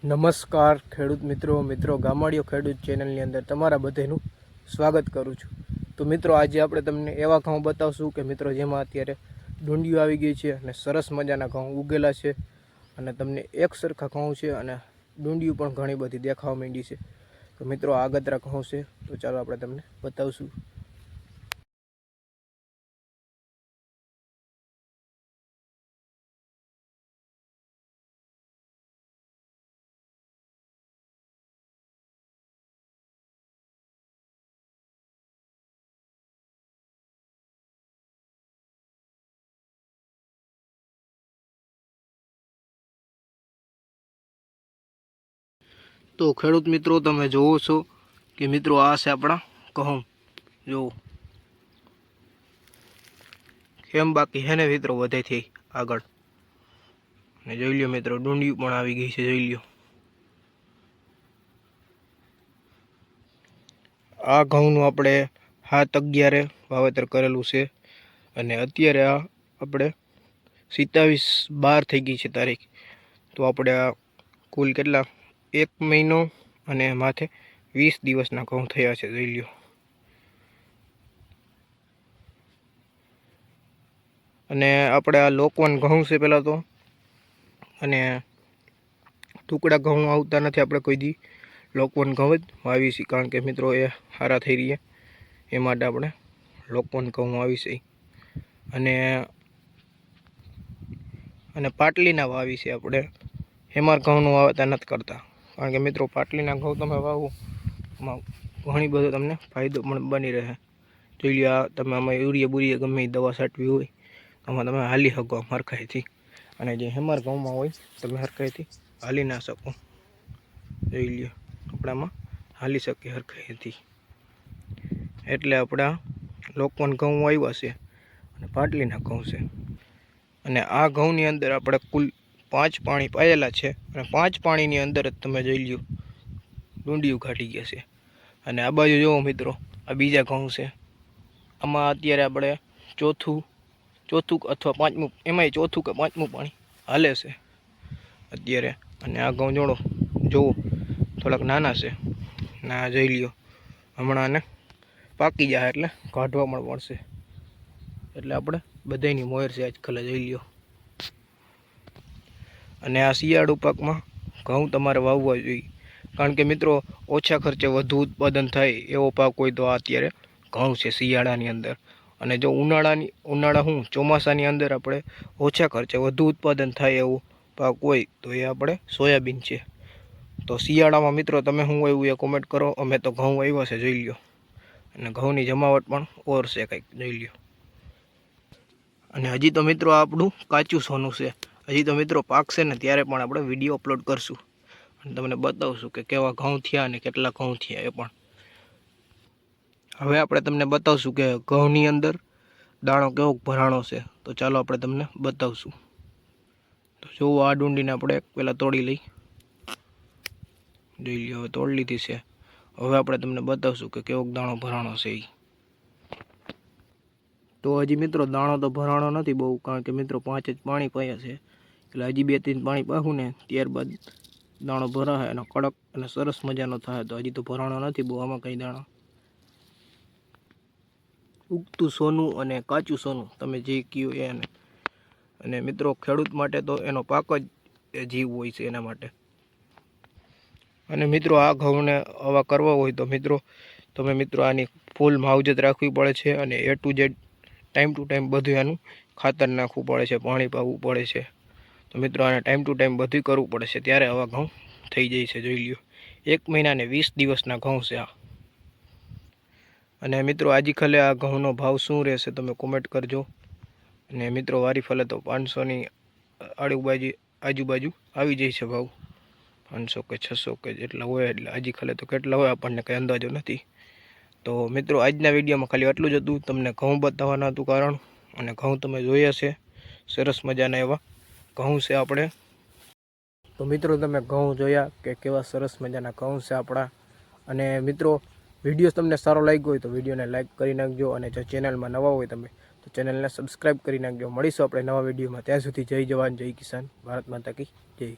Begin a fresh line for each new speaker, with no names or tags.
નમસ્કાર ખેડૂત મિત્રો ગામડિયો ખેડૂત ચેનલની અંદર તમારા બધાનું સ્વાગત કરું છું। તો મિત્રો આજે આપણે તમને એવા ઘઉં બતાવશું કે મિત્રો જેમાં અત્યારે ડુંડીઓ આવી ગઈ છે અને સરસ મજાના ઘઉં ઉગેલા છે અને તમને એક સરખા ઘઉં છે અને ડુંડીઓ પણ ઘણી બધી દેખાવા માંડી છે। તો મિત્રો આગતરા ઘઉં છે, તો ચાલો આપણે તમને બતાવશું। તો ખેડૂત મિત્રો તમે જોવો છો કે મિત્રો આ છે આપણા ઘઉં। જો કેમ બાકી હે ને મિત્રો વધેથી આગળ ને જોઈ લ્યો મિત્રો ડુંડીઓ પણ આવી ગઈ છે। જોઈ લ્યો આ ઘઉંનું આપણે 7/11 વાવેતર કરેલું છે અને અત્યારે આ આપણે 27/12 થઈ ગઈ છે તારીખ। તો આપણે આ કુલ કેટલા 1 મહિનો અને માથે 20 દિવસના ઘઉં થયા છે। જોઈ લ્યો અને આપણે આ લોકવન ઘઉં છે પહેલાં તો, અને ટુકડા ઘઉં આવતા નથી। આપણે કોઈ દી લોકવન ઘઉં જ વાવી છે, કારણ કે મિત્રો એ સારા થઈ રહ્યા એ માટે આપણે લોકવન ઘઉં વાવી છે। અને પાટલીના વાવી છે આપણે, હેમાર ઘઉંનું વાવતા નથી કરતા, કારણ કે મિત્રો પાટલીના ઘઉં તમે વાવો એમાં ઘણી બધો તમને ફાયદો પણ બની રહે। જોઈ લો આ તમે આમાં યુરિયા બુરિયા ગમે દવા છાંટવી હોય આમાં તમે હાલી શકો હરખાઈથી, અને જે હેમાર ઘઉંમાં હોય તમે હરખાઈથી હાલી ના શકો। જોઈ લ્યો આપણામાં હાલી શકીએ હરખાઈથી, એટલે આપણા લોકવન ઘઉં આવ્યા છે અને પાટલીના ઘઉં છે। અને આ ઘઉંની અંદર આપણે કુલ 5 પાણી પાયેલા છે અને 5 પાણીની અંદર જ તમે જોઈ લ્યો ડુંડીઓ કાઢી ગયા છે। અને આ બાજુ જુઓ મિત્રો આ બીજા ઘઉં છે, આમાં અત્યારે આપણે ચોથું અથવા પાંચમું, એમાંય ચોથું કે પાંચમું પાણી હાલે છે અત્યારે। અને આ ઘઉં જુઓ થોડાક નાના છે ને આ જોઈ લ્યો હમણાં ને પાકી જાય એટલે કાઢવા પણ પડશે, એટલે આપણે બધાની મોર છે આજકાલ। જોઈ લ્યો અને આ શિયાળુ પાકમાં ઘઉં તમારે વાવવા જોઈએ, કારણ કે મિત્રો ઓછા ખર્ચે વધુ ઉત્પાદન થાય એવો પાક હોય તો આ અત્યારે ઘઉં છે શિયાળાની અંદર। અને જો ચોમાસાની અંદર આપણે ઓછા ખર્ચે વધુ ઉત્પાદન થાય એવું પાક હોય તો એ આપણે સોયાબીન છે। તો શિયાળામાં મિત્રો તમે શું આવ્યું એ કોમેન્ટ કરો। અમે તો ઘઉં આવ્યા છે જોઈ લ્યો, અને ઘઉંની જમાવટ પણ ઓર છે કંઈક જોઈ લ્યો। અને હજી તો મિત્રો આપણું કાચું સોનું છે, હજી તો મિત્રો પાકશે ને ત્યારે પણ આપણે વિડીયો અપલોડ કરશું અને તમને બતાવશું કે કેવા ઘઉં થયા અને કેટલા ઘઉં થયા એ પણ। હવે આપણે તમને બતાવશું કે ઘઉંની અંદર દાણો કેવો ભરાણો છે, તો ચાલો આપણે તમને બતાવશું। તો જુઓ આ ડુંડીને આપણે પહેલાં તોડી લઈ, જોઈ લ્યો હવે તોડી લીધી છે। હવે આપણે તમને બતાવશું કે કેવો દાણો ભરાણો છે એ। તો હજી મિત્રો દાણો તો ભરાણો નથી બહુ, કારણ કે મિત્રો 5 જ પાણી પાયા છે, એટલે હજી 2-3 પાણી પાહું ને ત્યારબાદ દાણો ભરાશે અને કડક અને સરસ મજાનો થાય। તો હજી તો ભરાણો નથી બહુ આમાં કંઈ દાણો। ઉગતું સોનું અને કાચું સોનું તમે જે કહો એને, અને મિત્રો ખેડૂત માટે તો એનો પાક જ જીવ હોય છે એના માટે। અને મિત્રો આ ઘઉંને આવા કરવા હોય તો મિત્રો તમે આની ફૂલ માવજત રાખવી પડે છે, અને A to Z time to time બધું આનું ખાતર નાખવું પડે છે, પાણી પાવું પડે છે। તો મિત્રો આને ટાઈમ ટુ ટાઈમ બધું કરવું પડે છે, ત્યારે આવા ઘઉં થઈ જાય છે। જોઈ લ્યો 1 મહિના ને 20 દિવસના ઘઉં છે આ। અને મિત્રો આજકાલે આ ઘઉંનો ભાવ શું રહેશે તમે કોમેન્ટ કરજો। અને મિત્રો વારી ફલે તો 500ની આજુબાજુ આવી જાય છે ભાવ, 500 કે 600 કે જેટલા હોય, એટલે આજકાલે તો કેટલા હોય આપણને કંઈ અંદાજો નથી। તો મિત્રો આજના વિડીયોમાં ખાલી આટલું જ હતું, તમને ઘઉં બતાવવાના હતું કારણ, અને ઘઉં તમે જોયા છે સરસ મજાના એવા ઘઉં છે આપણે। તો મિત્રો તમે ઘઉં જોયા કે કેવા સરસ મજાના ઘઉં છે આપણા। અને મિત્રો વિડીયો તમને સારો લાગ્યો હોય તો વિડીયોને લાઇક કરી નાખજો, અને જો ચેનલમાં નવા હોય તમે તો ચેનલને સબસ્ક્રાઈબ કરી નાખજો। મળીશું આપણે નવા વિડીયોમાં, ત્યાં સુધી જય જવાન જય કિસાન, ભારત માતા કી જય।